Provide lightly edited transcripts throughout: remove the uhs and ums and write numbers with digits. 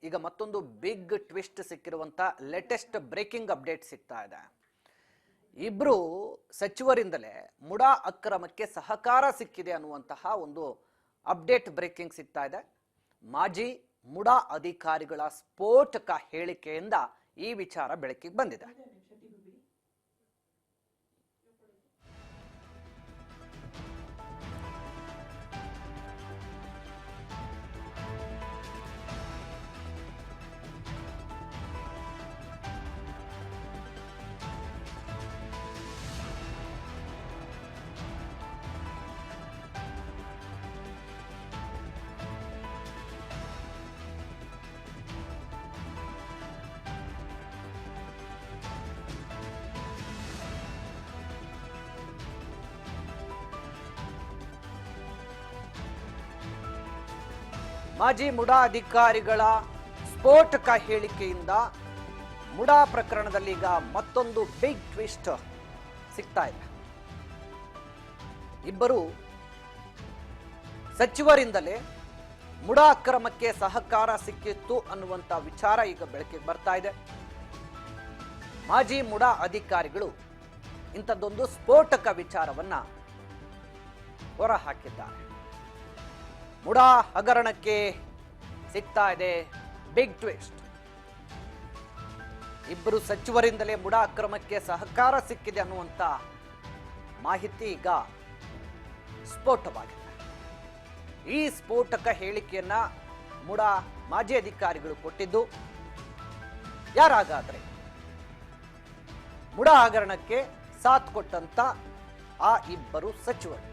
ಈಗ ಮತ್ತೊಂದು big twist ಸಿಕ್ಕಿರುವಂತ ಲೇಟೆಸ್ಟ್ ಬ್ರೇಕಿಂಗ್ ಅಪ್ಡೇಟ್ ಸಿಗ್ತಾ ಇದೆ. ಇಬ್ರು ಸಚಿವರಿಂದಲೇ ಮುಡಾ ಅಕ್ರಮಕ್ಕೆ ಸಹಕಾರ ಸಿಕ್ಕಿದೆ ಅನ್ನುವಂತಹ ಒಂದು ಅಪ್ಡೇಟ್ ಬ್ರೇಕಿಂಗ್ ಸಿಗ್ತಾ ಇದೆ. ಮಾಜಿ ಮುಡಾ ಅಧಿಕಾರಿಗಳ ಸ್ಫೋಟಕ ಹೇಳಿಕೆಯಿಂದ ಈ ವಿಚಾರ ಬೆಳಕಿಗೆ ಬಂದಿದೆ. ಮಾಜಿ ಮುಡಾ ಅಧಿಕಾರಿಗಳ ಸ್ಫೋಟಕ ಹೇಳಿಕೆಯಿಂದ ಮುಡಾ ಪ್ರಕರಣದಲ್ಲಿ ಈಗ ಮತ್ತೊಂದು ಬಿಗ್ ಟ್ವಿಸ್ಟ್ ಸಿಗ್ತಾ ಇದೆ. ಇಬ್ಬರು ಸಚಿವರಿಂದಲೇ ಮುಡಾ ಅಕ್ರಮಕ್ಕೆ ಸಹಕಾರ ಸಿಕ್ಕಿತ್ತು ಅನ್ನುವಂತ ವಿಚಾರ ಈಗ ಬೆಳಕಿಗೆ ಬರ್ತಾ ಇದೆ. ಮಾಜಿ ಮುಡಾ ಅಧಿಕಾರಿಗಳು ಇಂಥದ್ದೊಂದು ಸ್ಫೋಟಕ ವಿಚಾರವನ್ನ ಹೊರಹಾಕಿದ್ದಾರೆ. ಮುಡಾ ಹಗರಣಕ್ಕೆ ಸಿಗ್ತಾ ಇದೆ ಬಿಗ್ ಟ್ವಿಸ್ಟ್. ಇಬ್ಬರು ಸಚಿವರಿಂದಲೇ ಮುಡಾ ಅಕ್ರಮಕ್ಕೆ ಸಹಕಾರ ಸಿಕ್ಕಿದೆ ಅನ್ನುವಂತ ಮಾಹಿತಿ ಈಗ ಸ್ಫೋಟವಾಗಿದೆ. ಈ ಸ್ಫೋಟಕ ಹೇಳಿಕೆಯನ್ನ ಮುಡಾ ಮಾಜಿ ಅಧಿಕಾರಿಗಳು ಕೊಟ್ಟಿದ್ದು ಯಾರಾಗಾದ್ರೆ ಮುಡಾ ಹಗರಣಕ್ಕೆ ಸಾಥ್ ಕೊಟ್ಟಂತ ಆ ಇಬ್ಬರು ಸಚಿವರು.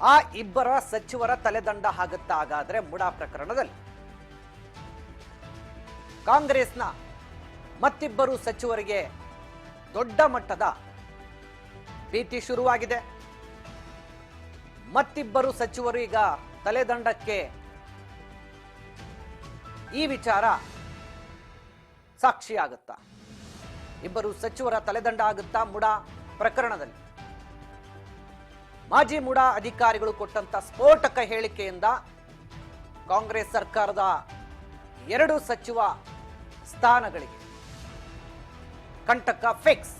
ಆ ಇಬ್ಬರ ಸಚಿವರ ತಲೆದಂಡ ಆಗುತ್ತಾ ಹಾಗಾದ್ರೆ ಮುಡಾ ಪ್ರಕರಣದಲ್ಲಿ? ಕಾಂಗ್ರೆಸ್ನ ಮತ್ತಿಬ್ಬರು ಸಚಿವರಿಗೆ ದೊಡ್ಡ ಮಟ್ಟದ ಭೀತಿ ಶುರುವಾಗಿದೆ. ಮತ್ತಿಬ್ಬರು ಸಚಿವರು ಈಗ ತಲೆದಂಡಕ್ಕೆ ಈ ವಿಚಾರ ಸಾಕ್ಷಿಯಾಗುತ್ತಾ? ಇಬ್ಬರು ಸಚಿವರ ತಲೆದಂಡ ಆಗುತ್ತಾ ಮುಡಾ ಪ್ರಕರಣದಲ್ಲಿ? ಮಾಜಿ ಮುಡಾ ಅಧಿಕಾರಿಗಳು ಕೊಟ್ಟಂತ ಸ್ಫೋಟಕ ಹೇಳಿಕೆಯಿಂದ ಕಾಂಗ್ರೆಸ್ ಸರ್ಕಾರದ 2 ಸಚಿವ ಸ್ಥಾನಗಳಿಗೆ ಕಂಟಕ ಫಿಕ್ಸ್.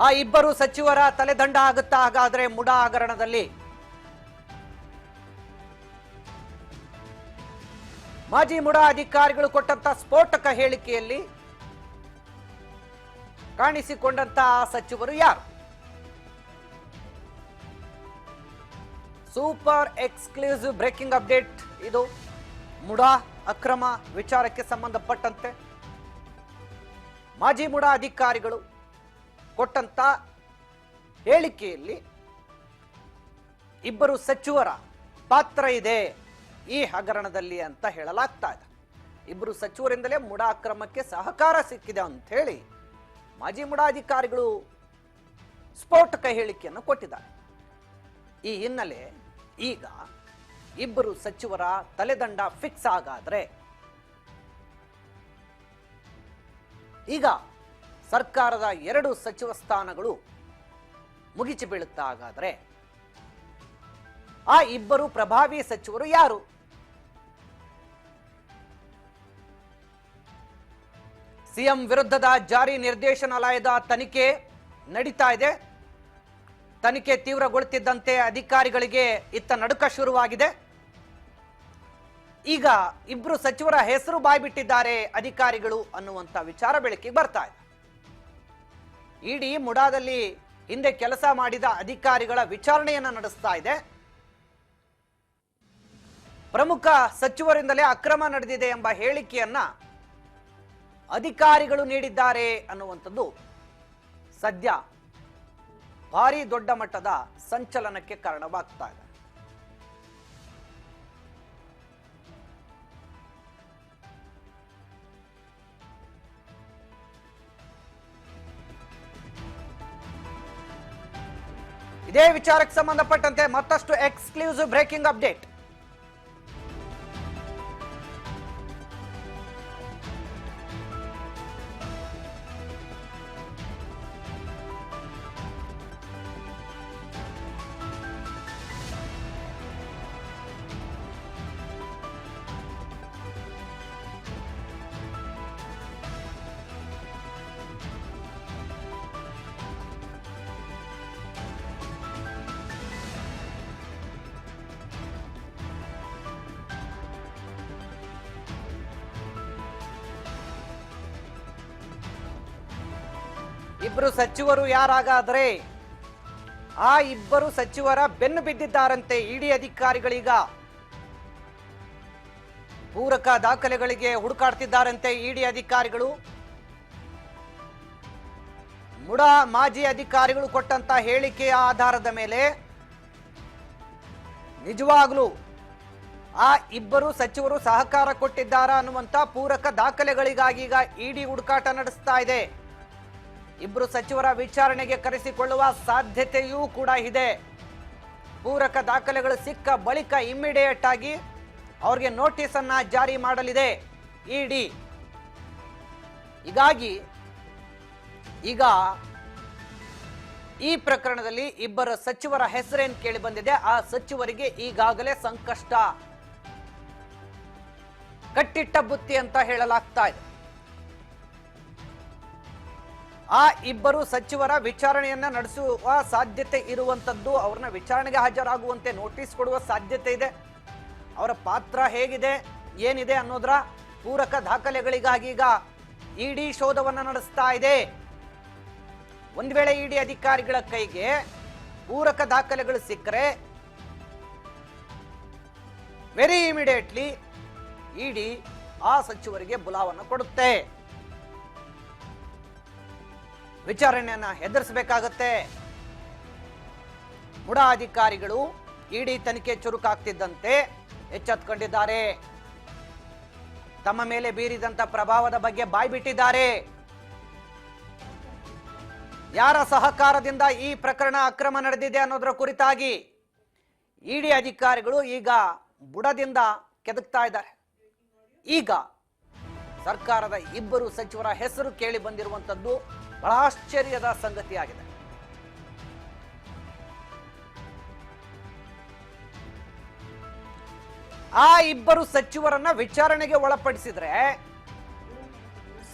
ಆ ಇಬ್ಬರು ಸಚಿವರ ತಲೆದಂಡ ಆಗುತ್ತಾ ಹಾಗಾದ್ರೆ ಮುಡಾ ಹಗರಣದಲ್ಲಿ? ಮಾಜಿ ಮುಡಾ ಅಧಿಕಾರಿಗಳು ಕೊಟ್ಟಂತ ಸ್ಫೋಟಕ ಹೇಳಿಕೆಯಲ್ಲಿ ಕಾಣಿಸಿಕೊಂಡಂತಹ ಸಚಿವರು ಯಾರು? ಸೂಪರ್ ಎಕ್ಸ್ಕ್ಲೂಸಿವ್ ಬ್ರೇಕಿಂಗ್ ಅಪ್ಡೇಟ್ ಇದು. ಮುಡಾ ಅಕ್ರಮ ವಿಚಾರಕ್ಕೆ ಸಂಬಂಧಪಟ್ಟಂತೆ ಮಾಜಿ ಮುಡಾ ಅಧಿಕಾರಿಗಳು ಕೊಟ್ಟಂತ ಹೇಳಿಕೆಯಲ್ಲಿ ಇಬ್ಬರು ಸಚಿವರ ಪಾತ್ರ ಇದೆ ಈ ಹಗರಣದಲ್ಲಿ ಅಂತ ಹೇಳಲಾಗ್ತಾ ಇದೆ. ಇಬ್ಬರು ಸಚಿವರಿಂದಲೇ ಮುಡಾ ಅಕ್ರಮಕ್ಕೆ ಸಹಕಾರ ಸಿಕ್ಕಿದೆ ಅಂತ ಹೇಳಿ ಮಾಜಿ ಮುಡಾ ಅಧಿಕಾರಿಗಳು ಸ್ಫೋಟಕ ಹೇಳಿಕೆಯನ್ನು ಕೊಟ್ಟಿದ್ದಾರೆ. ಈ ಹಿನ್ನೆಲೆ ಈಗ ಇಬ್ಬರು ಸಚಿವರ ತಲೆದಂಡ ಫಿಕ್ಸ್ ಆಗಾದ್ರೆ ಈಗ ಸರ್ಕಾರದ 2 ಸಚಿವ ಸ್ಥಾನಗಳು ಮುಗಿಚಿ ಬೀಳುತ್ತಾ ಹಾಗಾದ್ರೆ ಆ ಇಬ್ಬರು ಪ್ರಭಾವಿ ಸಚಿವರು ಯಾರು? ಸಿಎಂ ವಿರುದ್ಧದ ಜಾರಿ ನಿರ್ದೇಶನಾಲಯದ ತನಿಖೆ ನಡೀತಾ ಇದೆ. ತನಿಖೆ ತೀವ್ರಗೊಳ್ಳುತ್ತಿದ್ದಂತೆ ಅಧಿಕಾರಿಗಳಿಗೆ ಇತ್ತ ನಡುಕ ಶುರುವಾಗಿದೆ. ಈಗ ಇಬ್ರು ಸಚಿವರ ಹೆಸರು ಬಾಯ್ಬಿಟ್ಟಿದ್ದಾರೆ ಅಧಿಕಾರಿಗಳು ಅನ್ನುವಂತ ವಿಚಾರ ಬೆಳಕಿಗೆ ಬರ್ತಾ ಇದೆ. ಇಡೀ ಮುಡಾದಲ್ಲಿ ಹಿಂದೆ ಕೆಲಸ ಮಾಡಿದ ಅಧಿಕಾರಿಗಳ ವಿಚಾರಣೆಯನ್ನ ನಡೆಸ್ತಾ ಇದೆ. ಪ್ರಮುಖ ಸಚಿವರಿಂದಲೇ ಅಕ್ರಮ ನಡೆದಿದೆ ಎಂಬ ಹೇಳಿಕೆಯನ್ನ ಅಧಿಕಾರಿಗಳು ನೀಡಿದ್ದಾರೆ ಅನ್ನುವಂಥದ್ದು ಸದ್ಯ ಭಾರಿ ದೊಡ್ಡ ಮಟ್ಟದ ಸಂಚಲನಕ್ಕೆ ಕಾರಣವಾಗ್ತಾ ಇದೆ. ಇದೇ ವಿಚಾರಕ್ಕೆ ಸಂಬಂಧಪಟ್ಟಂತೆ ಮತ್ತಷ್ಟು ಎಕ್ಸ್ಕ್ಲೂಸಿವ್ ಬ್ರೇಕಿಂಗ್ ಅಪ್ಡೇಟ್. ಇಬ್ರು ಸಚಿವರು ಯಾರಾಗಾದ್ರೆ ಆ ಇಬ್ಬರು ಸಚಿವರ ಬೆನ್ನು ಬಿದ್ದಿದ್ದಾರಂತೆ ಇಡಿ ಅಧಿಕಾರಿಗಳೀಗ ಪೂರಕ ದಾಖಲೆಗಳಿಗೆ ಹುಡುಕಾಡ್ತಿದ್ದಾರಂತೆ ಇಡಿ ಅಧಿಕಾರಿಗಳು. ಮುಡಾ ಮಾಜಿ ಅಧಿಕಾರಿಗಳು ಕೊಟ್ಟಂತ ಹೇಳಿಕೆಯ ಆಧಾರದ ಮೇಲೆ ನಿಜವಾಗ್ಲೂ ಆ ಇಬ್ಬರು ಸಚಿವರು ಸಹಕಾರ ಕೊಟ್ಟಿದ್ದಾರಾ ಅನ್ನುವಂತ ಪೂರಕ ದಾಖಲೆಗಳಿಗಾಗಿ ಈಗ ಇಡಿ ಹುಡುಕಾಟ ನಡೆಸ್ತಾ ಇದೆ. ಇಬ್ಬರು ಸಚಿವರ ವಿಚಾರಣೆಗೆ ಕರೆಸಿಕೊಳ್ಳುವ ಸಾಧ್ಯತೆಯೂ ಕೂಡ ಇದೆ. ಪೂರಕ ದಾಖಲೆಗಳು ಸಿಕ್ಕ ಬಳಿಕ ಇಮ್ಮಿಡಿಯೇಟ್ ಆಗಿ ಅವ್ರಿಗೆ ನೋಟಿಸ್ ಅನ್ನ ಜಾರಿ ಮಾಡಲಿದೆ ಇಡಿ. ಹೀಗಾಗಿ ಈಗ ಈ ಪ್ರಕರಣದಲ್ಲಿ ಇಬ್ಬರ ಸಚಿವರ ಹೆಸರೇನು ಕೇಳಿ ಬಂದಿದೆ. ಆ ಸಚಿವರಿಗೆ ಈಗಾಗಲೇ ಸಂಕಷ್ಟ, ಕಟ್ಟಿಟ್ಟ ಬುತ್ತಿ ಅಂತ ಹೇಳಲಾಗ್ತಾ ಇದೆ. ಆ ಇಬ್ಬರು ಸಚಿವರ ವಿಚಾರಣೆಯನ್ನ ನಡೆಸುವ ಸಾಧ್ಯತೆ ಇರುವಂತದ್ದು, ಅವ್ರನ್ನ ವಿಚಾರಣೆಗೆ ಹಾಜರಾಗುವಂತೆ ನೋಟಿಸ್ ಕೊಡುವ ಸಾಧ್ಯತೆ ಇದೆ. ಅವರ ಪಾತ್ರ ಹೇಗಿದೆ ಏನಿದೆ ಅನ್ನೋದರ ಪೂರಕ ದಾಖಲೆಗಳಿಗಾಗಿ ಈಗ ಇಡಿ ಶೋಧವನ್ನ ನಡೆಸ್ತಾ ಇದೆ. ಒಂದ್ ವೇಳೆ ಇಡಿ ಅಧಿಕಾರಿಗಳ ಕೈಗೆ ಪೂರಕ ದಾಖಲೆಗಳು ಸಿಕ್ಕರೆ ವೆರಿ ಇಮಿಡಿಯೇಟ್ಲಿ ಇಡಿ ಆ ಸಚಿವರಿಗೆ ಬುಲಾವನ್ನ ಕೊಡುತ್ತೆ, ವಿಚಾರಣೆಯನ್ನ ಎದುರಿಸಬೇಕಾಗತ್ತೆ. ಮುಡಾ ಅಧಿಕಾರಿಗಳು ಇಡಿ ತನಿಖೆ ಚುರುಕಾಗ್ತಿದ್ದಂತೆ ಎಚ್ಚೆತ್ತುಕೊಂಡಿದ್ದಾರೆ. ತಮ್ಮ ಮೇಲೆ ಬೀರಿದಂತ ಪ್ರಭಾವದ ಬಗ್ಗೆ ಬಾಯ್ಬಿಟ್ಟಿದ್ದಾರೆ. ಯಾರ ಸಹಕಾರದಿಂದ ಈ ಪ್ರಕರಣ ಅಕ್ರಮ ನಡೆದಿದೆ ಅನ್ನೋದರ ಕುರಿತಾಗಿ ಇಡಿ ಅಧಿಕಾರಿಗಳು ಈಗ ಬುಡದಿಂದ ಕೆದಕ್ತಾ ಇದ್ದಾರೆ. ಈಗ ಸರ್ಕಾರದ ಇಬ್ಬರು ಸಚಿವರ ಹೆಸರು ಕೇಳಿ ಬಂದಿರುವಂತದ್ದು ಬಹಳ ಆಶ್ಚರ್ಯದ ಸಂಗತಿಯಾಗಿದೆ. ಆ ಇಬ್ಬರು ಸಚಿವರನ್ನ ವಿಚಾರಣೆಗೆ ಒಳಪಡಿಸಿದ್ರೆ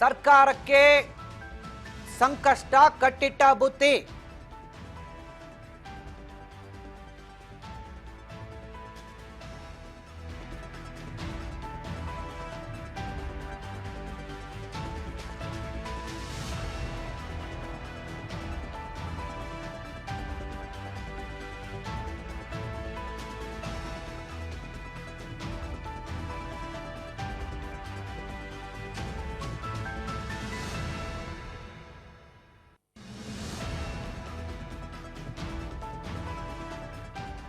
ಸರ್ಕಾರಕ್ಕೆ ಸಂಕಷ್ಟ, ಕಟ್ಟಿಟ್ಟ ಬುತ್ತಿ.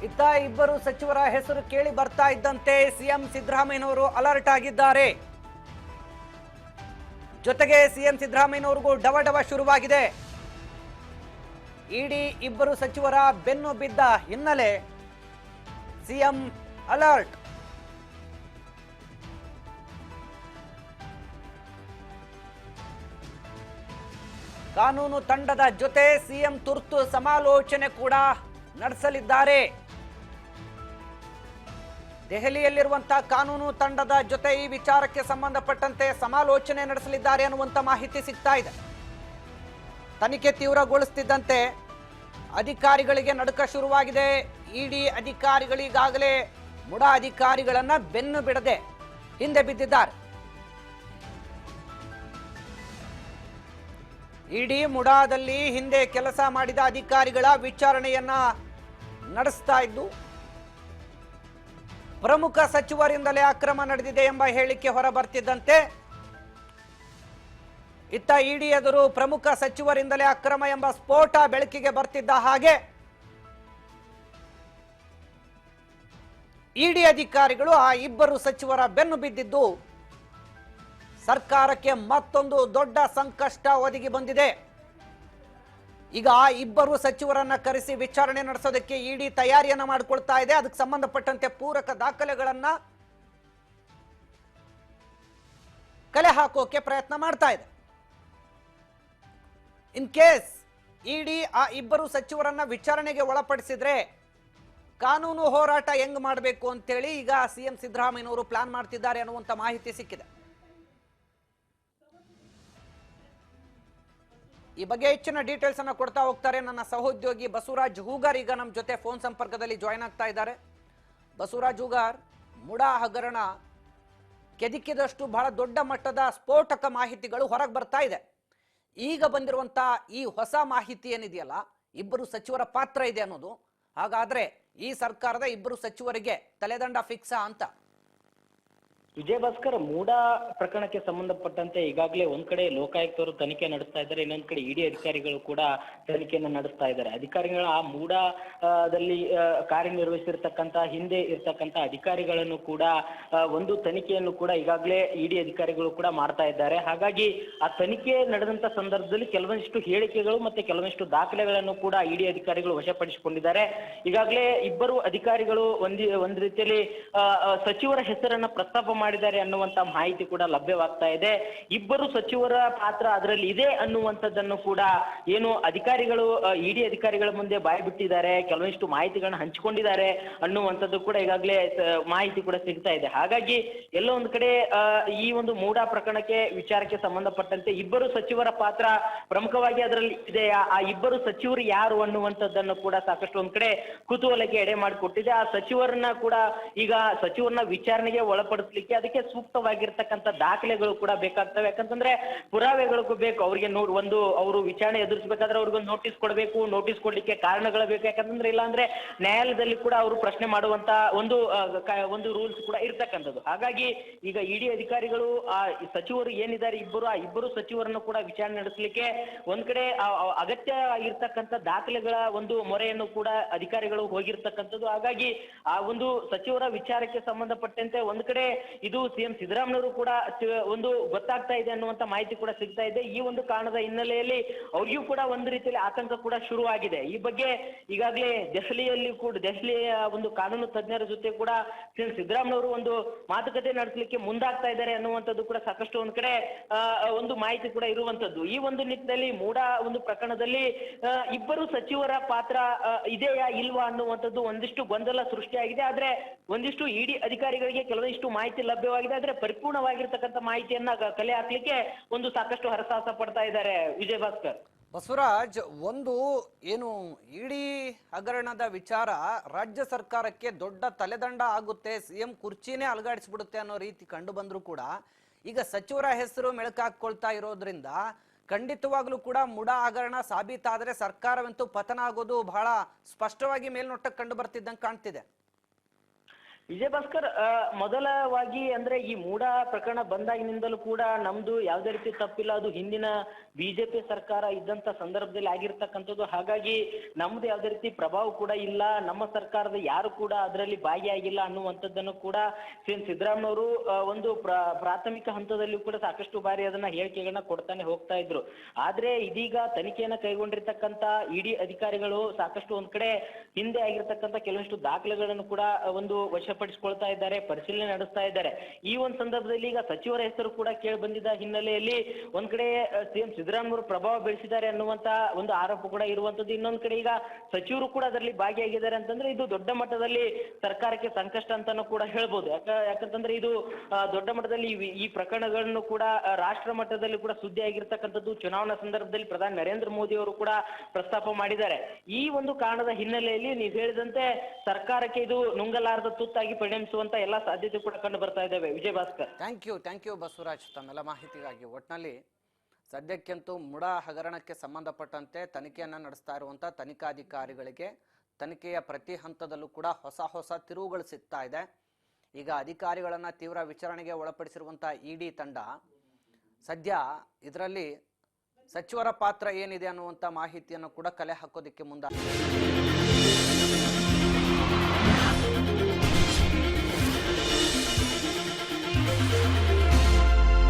ಇತ್ತ ಇಬ್ಬರು ಸಚಿವರ ಹೆಸರು ಕೇಳಿ ಬರ್ತಾ ಇದ್ದಂತೆ ಸಿಎಂ ಸಿದ್ದರಾಮಯ್ಯನವರು ಅಲರ್ಟ್ ಆಗಿದ್ದಾರೆ. ಜೊತೆಗೆ ಸಿಎಂ ಸಿದ್ದರಾಮಯ್ಯನವರಿಗೂ ಡವಡವ ಶುರುವಾಗಿದೆ. ಇಡಿ ಇಬ್ಬರು ಸಚಿವರ ಬೆನ್ನು ಬಿದ್ದ ಹಿನ್ನೆಲೆ ಸಿಎಂ ಅಲರ್ಟ್. ಕಾನೂನು ತಂಡದ ಜೊತೆ ಸಿಎಂ ತುರ್ತು ಸಮಾಲೋಚನೆ ಕೂಡ ನಡೆಸಲಿದ್ದಾರೆ. ದೆಹಲಿಯಲ್ಲಿರುವಂತಹ ಕಾನೂನು ತಂಡದ ಜೊತೆ ಈ ವಿಚಾರಕ್ಕೆ ಸಂಬಂಧಪಟ್ಟಂತೆ ಸಮಾಲೋಚನೆ ನಡೆಸಲಿದ್ದಾರೆ ಅನ್ನುವಂತ ಮಾಹಿತಿ ಸಿಗ್ತಾ ಇದೆ. ತನಿಖೆ ತೀವ್ರಗೊಳಿಸುತ್ತಿದ್ದಂತೆ ಅಧಿಕಾರಿಗಳಿಗೆ ನಡುಕ ಶುರುವಾಗಿದೆ. ಇಡಿ ಅಧಿಕಾರಿಗಳಿಗಾಗಲೇ ಮುಡಾ ಅಧಿಕಾರಿಗಳನ್ನ ಬೆನ್ನು ಬಿಡದೆ ಹಿಂದೆ ಬಿದ್ದಿದ್ದಾರೆ. ಇಡಿ ಮುಡಾದಲ್ಲಿ ಹಿಂದೆ ಕೆಲಸ ಮಾಡಿದ ಅಧಿಕಾರಿಗಳ ವಿಚಾರಣೆಯನ್ನ ನಡೆಸ್ತಾ ಇದ್ದು, ಪ್ರಮುಖ ಸಚಿವರಿಂದಲೇ ಅಕ್ರಮ ನಡೆದಿದೆ ಎಂಬ ಹೇಳಿಕೆ ಹೊರಬರ್ತಿದ್ದಂತೆ ಇತ್ತ ಇಡಿ ಎದುರು ಪ್ರಮುಖ ಸಚಿವರಿಂದಲೇ ಅಕ್ರಮ ಎಂಬ ಸ್ಫೋಟ ಬೆಳಕಿಗೆ ಬರ್ತಿದ್ದ ಹಾಗೆ ಇಡಿ ಅಧಿಕಾರಿಗಳು ಆ ಇಬ್ಬರು ಸಚಿವರ ಬೆನ್ನು ಬಿದ್ದಿದ್ದು ಸರ್ಕಾರಕ್ಕೆ ಮತ್ತೊಂದು ದೊಡ್ಡ ಸಂಕಷ್ಟ ಒದಗಿ ಬಂದಿದೆ. ಈಗ ಆ ಇಬ್ಬರು ಸಚಿವರನ್ನ ಕರೆಸಿ ವಿಚಾರಣೆ ನಡೆಸೋದಕ್ಕೆ ಇಡಿ ತಯಾರಿಯನ್ನ ಮಾಡಿಕೊಳ್ತಾ ಇದೆ. ಅದಕ್ಕೆ ಸಂಬಂಧಪಟ್ಟಂತೆ ಪೂರಕ ದಾಖಲೆಗಳನ್ನ ಕಲೆ ಹಾಕೋಕೆ ಪ್ರಯತ್ನ ಮಾಡ್ತಾ ಇದೆ. ಇನ್ ಕೇಸ್ ಇಡಿ ಆ ಇಬ್ಬರು ಸಚಿವರನ್ನ ವಿಚಾರಣೆಗೆ ಒಳಪಡಿಸಿದ್ರೆ ಕಾನೂನು ಹೋರಾಟ ಹೆಂಗ್ ಮಾಡಬೇಕು ಅಂತೇಳಿ ಈಗ ಸಿಎಂ ಸಿದ್ದರಾಮಯ್ಯನವರು ಪ್ಲಾನ್ ಮಾಡ್ತಿದ್ದಾರೆ ಅನ್ನುವಂತ ಮಾಹಿತಿ ಸಿಕ್ಕಿದೆ. ಈ ಬಗ್ಗೆ ಹೆಚ್ಚಿನ ಡೀಟೇಲ್ಸ್ ಅನ್ನ ಕೊಡ್ತಾ ಹೋಗ್ತಾರೆ ನನ್ನ ಸಹೋದ್ಯೋಗಿ ಬಸವರಾಜ್ ಹೂಗಾರ್. ಈಗ ನಮ್ಮ ಜೊತೆ ಫೋನ್ ಸಂಪರ್ಕದಲ್ಲಿ ಜಾಯ್ನ್ ಆಗ್ತಾ ಇದ್ದಾರೆ. ಬಸವರಾಜ್ ಹೂಗಾರ್, ಮುಡಾ ಹಗರಣ ಕೆದಕಿದಷ್ಟು ಬಹಳ ದೊಡ್ಡ ಮಟ್ಟದ ಸ್ಫೋಟಕ ಮಾಹಿತಿಗಳು ಹೊರಗೆ ಬರ್ತಾ ಇದೆ. ಈಗ ಬಂದಿರುವಂತ ಈ ಹೊಸ ಮಾಹಿತಿ ಏನಿದೆಯಲ್ಲ, ಇಬ್ಬರು ಸಚಿವರ ಪಾತ್ರ ಇದೆ ಅನ್ನೋದು, ಹಾಗಾದ್ರೆ ಈ ಸರ್ಕಾರದ ಇಬ್ಬರು ಸಚಿವರಿಗೆ ತಲೆದಂಡ ಫಿಕ್ಸಾ ಅಂತ? ವಿಜಯ ಭಾಸ್ಕರ್, ಮೂಡ ಪ್ರಕರಣಕ್ಕೆ ಸಂಬಂಧಪಟ್ಟಂತೆ ಈಗಾಗಲೇ ಒಂದ್ ಕಡೆ ಲೋಕಾಯುಕ್ತರು ತನಿಖೆ ನಡೆಸ್ತಾ ಇದ್ದಾರೆ, ಇನ್ನೊಂದ್ ಕಡೆ ಇಡಿ ಅಧಿಕಾರಿಗಳು ಕೂಡ ತನಿಖೆಯನ್ನ ನಡೆಸ್ತಾ ಇದ್ದಾರೆ. ಅಧಿಕಾರಿಗಳ ಆ ಮೂಡದಲ್ಲಿ ಕಾರ್ಯನಿರ್ವಹಿಸಿರ್ತಕ್ಕಂತ ಹಿಂದೆ ಇರ್ತಕ್ಕಂತ ಅಧಿಕಾರಿಗಳನ್ನು ಕೂಡ ಒಂದು ತನಿಖೆಯನ್ನು ಕೂಡ ಈಗಾಗಲೇ ಇಡಿ ಅಧಿಕಾರಿಗಳು ಕೂಡ ಮಾಡ್ತಾ ಇದ್ದಾರೆ. ಹಾಗಾಗಿ ಆ ತನಿಖೆ ನಡೆದಂತ ಸಂದರ್ಭದಲ್ಲಿ ಕೆಲವೊಂದಿಷ್ಟು ಹೇಳಿಕೆಗಳು ಮತ್ತೆ ಕೆಲವೊಂದಿಷ್ಟು ದಾಖಲೆಗಳನ್ನು ಕೂಡ ಇಡಿ ಅಧಿಕಾರಿಗಳು ವಶಪಡಿಸಿಕೊಂಡಿದ್ದಾರೆ. ಈಗಾಗಲೇ ಇಬ್ಬರು ಅಧಿಕಾರಿಗಳು ಒಂದ್ ರೀತಿಯಲ್ಲಿ ಸಚಿವರ ಹೆಸರನ್ನ ಪ್ರಸ್ತಾಪ ಮಾಡಿದ್ದಾರೆ ಅನ್ನುವಂತ ಮಾಹಿತಿ ಕೂಡ ಲಭ್ಯವಾಗ್ತಾ ಇದೆ. ಇಬ್ಬರು ಸಚಿವರ ಪಾತ್ರ ಅದರಲ್ಲಿ ಇದೆ ಅನ್ನುವಂಥದ್ದನ್ನು ಕೂಡ ಏನು ಅಧಿಕಾರಿಗಳು ಇಡಿ ಅಧಿಕಾರಿಗಳ ಮುಂದೆ ಬಾಯಿ ಬಿಟ್ಟಿದ್ದಾರೆ, ಕೆಲವೊಂದಿಷ್ಟು ಮಾಹಿತಿಗಳನ್ನ ಹಂಚಿಕೊಂಡಿದ್ದಾರೆ ಅನ್ನುವಂಥದ್ದು ಕೂಡ ಈಗಾಗಲೇ ಮಾಹಿತಿ ಕೂಡ ಸಿಗ್ತಾ ಇದೆ. ಹಾಗಾಗಿ ಎಲ್ಲೋ ಒಂದು ಕಡೆ ಈ ಒಂದು ಮೂಡ ಪ್ರಕರಣಕ್ಕೆ ವಿಚಾರಕ್ಕೆ ಸಂಬಂಧಪಟ್ಟಂತೆ ಇಬ್ಬರು ಸಚಿವರ ಪಾತ್ರ ಪ್ರಮುಖವಾಗಿ ಅದರಲ್ಲಿ ಇದೆಯಾ, ಆ ಇಬ್ಬರು ಸಚಿವರು ಯಾರು ಅನ್ನುವಂಥದ್ದನ್ನು ಕೂಡ ಸಾಕಷ್ಟು ಒಂದ್ ಕಡೆ ಕುತೂಹಲಕ್ಕೆ ಎಡೆ ಮಾಡಿಕೊಟ್ಟಿದೆ. ಆ ಸಚಿವರನ್ನ ಕೂಡ ಈಗ ಸಚಿವರನ್ನ ವಿಚಾರಣೆಗೆ ಒಳಪಡಿಸ್ಲಿಕ್ಕೆ ಅದಕ್ಕೆ ಸೂಕ್ತವಾಗಿರ್ತಕ್ಕಂಥ ದಾಖಲೆಗಳು ಕೂಡ ಬೇಕಾಗ್ತವೆ. ಯಾಕಂತಂದ್ರೆ ಪುರಾವೆಗಳಿಗೂ ಬೇಕು. ಅವ್ರಿಗೆ ಒಂದು ಅವರು ವಿಚಾರಣೆ ಎದುರಿಸಬೇಕಾದ್ರೆ ಅವ್ರಿಗೊಂದು ನೋಟಿಸ್ ಕೊಡಬೇಕು, ನೋಟಿಸ್ ಕೊಡ್ಲಿಕ್ಕೆ ಕಾರಣಗಳು ಬೇಕು. ಯಾಕಂತಂದ್ರೆ ಇಲ್ಲಾಂದ್ರೆ ನ್ಯಾಯಾಲಯದಲ್ಲಿ ಕೂಡ ಅವರು ಪ್ರಶ್ನೆ ಮಾಡುವಂತ ಒಂದು ರೂಲ್ಸ್ ಕೂಡ ಇರ್ತಕ್ಕಂಥದ್ದು. ಹಾಗಾಗಿ ಈಗ ಇಡಿ ಅಧಿಕಾರಿಗಳು ಆ ಸಚಿವರು ಏನಿದ್ದಾರೆ ಆ ಇಬ್ಬರು ಸಚಿವರನ್ನು ಕೂಡ ವಿಚಾರಣೆ ನಡೆಸಲಿಕ್ಕೆ ಒಂದ್ ಕಡೆ ಅಗತ್ಯ ಆಗಿರ್ತಕ್ಕಂಥ ದಾಖಲೆಗಳ ಒಂದು ಮೊರೆಯನ್ನು ಕೂಡ ಅಧಿಕಾರಿಗಳು ಹೋಗಿರ್ತಕ್ಕಂಥದ್ದು. ಹಾಗಾಗಿ ಆ ಒಂದು ಸಚಿವರ ವಿಚಾರಕ್ಕೆ ಸಂಬಂಧಪಟ್ಟಂತೆ ಒಂದ್ ಕಡೆ ಇದು ಸಿಎಂ ಸಿದ್ದರಾಮಯ್ಯವರು ಕೂಡ ಒಂದು ಗೊತ್ತಾಗ್ತಾ ಇದೆ ಅನ್ನುವಂತ ಮಾಹಿತಿ ಕೂಡ ಸಿಗ್ತಾ ಇದೆ. ಈ ಒಂದು ಕಾರಣದ ಹಿನ್ನೆಲೆಯಲ್ಲಿ ಅವ್ರಿಗೂ ಕೂಡ ಒಂದು ರೀತಿಯಲ್ಲಿ ಆತಂಕ ಕೂಡ ಶುರುವಾಗಿದೆ. ಈ ಬಗ್ಗೆ ಈಗಾಗಲೇ ದೆಹಲಿಯ ಒಂದು ಕಾನೂನು ತಜ್ಞರ ಜೊತೆ ಕೂಡ ಸಿಎಂ ಸಿದ್ದರಾಮಯ್ಯವರು ಒಂದು ಮಾತುಕತೆ ನಡೆಸಲಿಕ್ಕೆ ಮುಂದಾಗ್ತಾ ಇದ್ದಾರೆ ಅನ್ನುವಂಥದ್ದು ಕೂಡ ಸಾಕಷ್ಟು ಒಂದ್ ಕಡೆ ಒಂದು ಮಾಹಿತಿ ಕೂಡ ಇರುವಂತದ್ದು. ಈ ಒಂದು ನಿಟ್ಟಿನಲ್ಲಿ ಮೂಡ ಒಂದು ಪ್ರಕರಣದಲ್ಲಿ ಇಬ್ಬರು ಸಚಿವರ ಪಾತ್ರ ಇದೆಯಾ ಇಲ್ವಾ ಅನ್ನುವಂಥದ್ದು ಒಂದಿಷ್ಟು ಗೊಂದಲ ಸೃಷ್ಟಿಯಾಗಿದೆ. ಆದ್ರೆ ಒಂದಿಷ್ಟು ಇಡಿ ಅಧಿಕಾರಿಗಳಿಗೆ ಕೆಲವೊಂದಿಷ್ಟು ಮಾಹಿತಿ ಲಭ್ಯವಾಗಿದೆ. ಆದ್ರೆ ಪರಿಪೂರ್ಣವಾಗಿರ್ತಕ್ಕಂಥ ಮಾಹಿತಿಯನ್ನ ಕಲೆ ಹಾಕ್ಲಿಕ್ಕೆ ಒಂದು ಸಾಕಷ್ಟು ಹರಸಾಹಸ ಪಡ್ತಾ ಇದ್ದಾರೆ. ವಿಜಯ್ ಭಾಸ್ಕರ್, ಬಸವರಾಜ್, ಒಂದು ಏನು ಇಡಿ ಹಗರಣದ ವಿಚಾರ ರಾಜ್ಯ ಸರ್ಕಾರಕ್ಕೆ ದೊಡ್ಡ ತಲೆದಂಡ ಆಗುತ್ತೆ, ಸಿಎಂ ಕುರ್ಚಿನೇ ಅಲುಗಾಡಿಸ್ಬಿಡುತ್ತೆ ಅನ್ನೋ ರೀತಿ ಕಂಡು ಬಂದ್ರು ಕೂಡ ಈಗ ಸಚಿವರ ಹೆಸರು ಮೆಳಕಾಕೊಳ್ತಾ ಇರೋದ್ರಿಂದ ಖಂಡಿತವಾಗ್ಲೂ ಕೂಡ ಮುಡ ಹಗರಣ ಸಾಬೀತಾದ್ರೆ ಸರ್ಕಾರವಂತೂ ಪತನ ಆಗೋದು ಬಹಳ ಸ್ಪಷ್ಟವಾಗಿ ಮೇಲ್ನೋಟಕ್ಕೆ ಕಂಡು ಬರ್ತಿದ್ದಂಗೆ ಕಾಣ್ತಿದೆ. ವಿಜಯ್ ಭಾಸ್ಕರ್, ಮೊದಲವಾಗಿ ಅಂದ್ರೆ ಈ ಮೂಡ ಪ್ರಕರಣ ಬಂದಾಗಿನಿಂದಲೂ ಕೂಡ ನಮ್ದು ಯಾವುದೇ ರೀತಿ ತಪ್ಪಿಲ್ಲ, ಅದು ಹಿಂದಿನ ಬಿಜೆಪಿ ಸರ್ಕಾರ ಇದ್ದಂತ ಸಂದರ್ಭದಲ್ಲಿ ಆಗಿರ್ತಕ್ಕಂಥದ್ದು. ಹಾಗಾಗಿ ನಮ್ದು ಯಾವುದೇ ರೀತಿ ಪ್ರಭಾವ ಕೂಡ ಇಲ್ಲ, ನಮ್ಮ ಸರ್ಕಾರದ ಯಾರು ಕೂಡ ಅದರಲ್ಲಿ ಭಾಗಿಯಾಗಿಲ್ಲ ಅನ್ನುವಂಥದ್ದನ್ನು ಕೂಡ ಸಿಎಂ ಸಿದ್ದರಾಮಯ್ಯವರು ಒಂದು ಪ್ರಾಥಮಿಕ ಹಂತದಲ್ಲಿ ಕೂಡ ಸಾಕಷ್ಟು ಬಾರಿ ಅದನ್ನ ಹೇಳಿಕೆಗಳನ್ನ ಕೊಡ್ತಾನೆ ಹೋಗ್ತಾ ಇದ್ರು. ಆದ್ರೆ ಇದೀಗ ತನಿಖೆಯನ್ನ ಕೈಗೊಂಡಿರ್ತಕ್ಕಂಥ ಇಡಿ ಅಧಿಕಾರಿಗಳು ಸಾಕಷ್ಟು ಒಂದ್ ಕಡೆ ಹಿಂದೆ ಆಗಿರ್ತಕ್ಕಂಥ ಕೆಲವಷ್ಟು ದಾಖಲೆಗಳನ್ನು ಕೂಡ ಒಂದು ವಶಪಡಿಸಿಕೊಳ್ತಾ ಇದ್ದಾರೆ, ಪರಿಶೀಲನೆ ನಡೆಸ್ತಾ ಇದ್ದಾರೆ. ಈ ಒಂದು ಸಂದರ್ಭದಲ್ಲಿ ಈಗ ಸಚಿವರ ಹೆಸರು ಕೂಡ ಕೇಳಿ ಬಂದಿದ್ದ ಹಿನ್ನೆಲೆಯಲ್ಲಿ ಒಂದ್ ಕಡೆ ಸಿಎಂ ಸಿದ್ದರಾಮಯ್ಯವರು ಪ್ರಭಾವ ಬೆಳೆಸಿದ್ದಾರೆ ಅನ್ನುವಂತ ಒಂದು ಆರೋಪ ಕೂಡ ಇರುವಂತದ್ದು. ಇನ್ನೊಂದ್ ಕಡೆ ಈಗ ಸಚಿವರು ಕೂಡ ಅದರಲ್ಲಿ ಭಾಗಿಯಾಗಿದ್ದಾರೆ ಅಂತಂದ್ರೆ ಇದು ದೊಡ್ಡ ಮಟ್ಟದಲ್ಲಿ ಸರ್ಕಾರಕ್ಕೆ ಸಂಕಷ್ಟ ಅಂತಾನು ಕೂಡ ಹೇಳ್ಬೋದು. ಯಾಕಂತಂದ್ರೆ ಇದು ದೊಡ್ಡ ಮಟ್ಟದಲ್ಲಿ ಈ ಪ್ರಕರಣಗಳನ್ನು ಕೂಡ ರಾಷ್ಟ್ರ ಮಟ್ಟದಲ್ಲಿ ಕೂಡ ಸುದ್ದಿ ಆಗಿರ್ತಕ್ಕಂಥದ್ದು. ಚುನಾವಣಾ ಸಂದರ್ಭದಲ್ಲಿ ಪ್ರಧಾನಿ ನರೇಂದ್ರ ಮೋದಿ ಅವರು ಕೂಡ ಪ್ರಸ್ತಾಪ ಮಾಡಿದ್ದಾರೆ. ಈ ಒಂದು ಕಾರಣದ ಹಿನ್ನೆಲೆಯಲ್ಲಿ ನೀವು ಹೇಳಿದಂತೆ ಸರ್ಕಾರಕ್ಕೆ ಇದು ನುಂಗಲಾರದ ತುತ್ತಾಗಿ ಪರಿಣಮಿಸುವಂತ ಎಲ್ಲಾ ಸಾಧ್ಯತೆ ಕೂಡ ಕಂಡು ಬರ್ತಾ ಇದ್ದಾವೆ. ವಿಜಯ್ ಭಾಸ್ಕರ್, ಥ್ಯಾಂಕ್ ಯು ಬಸವರಾಜ್ ತಮ್ಮೆಲ್ಲ ಮಾಹಿತಿಗಾಗಿ. ಒಟ್ನಲ್ಲಿ ಸದ್ಯಕ್ಕಂತೂ ಮುಡ ಹಗರಣಕ್ಕೆ ಸಂಬಂಧಪಟ್ಟಂತೆ ತನಿಖೆಯನ್ನು ನಡೆಸ್ತಾ ಇರುವಂಥ ತನಿಖಾಧಿಕಾರಿಗಳಿಗೆ ತನಿಖೆಯ ಪ್ರತಿ ಹಂತದಲ್ಲೂ ಕೂಡ ಹೊಸ ತಿರುವುಗಳು ಸಿಗ್ತಾ ಇದೆ. ಈಗ ಅಧಿಕಾರಿಗಳನ್ನು ತೀವ್ರ ವಿಚಾರಣೆಗೆ ಒಳಪಡಿಸಿರುವಂಥ ಇಡಿ ತಂಡ ಸದ್ಯ ಇದರಲ್ಲಿ ಸಚಿವರ ಪಾತ್ರ ಏನಿದೆ ಅನ್ನುವಂಥ ಮಾಹಿತಿಯನ್ನು ಕೂಡ ಕಲೆ ಹಾಕೋದಕ್ಕೆ ಮುಂದಾಗಿದೆ.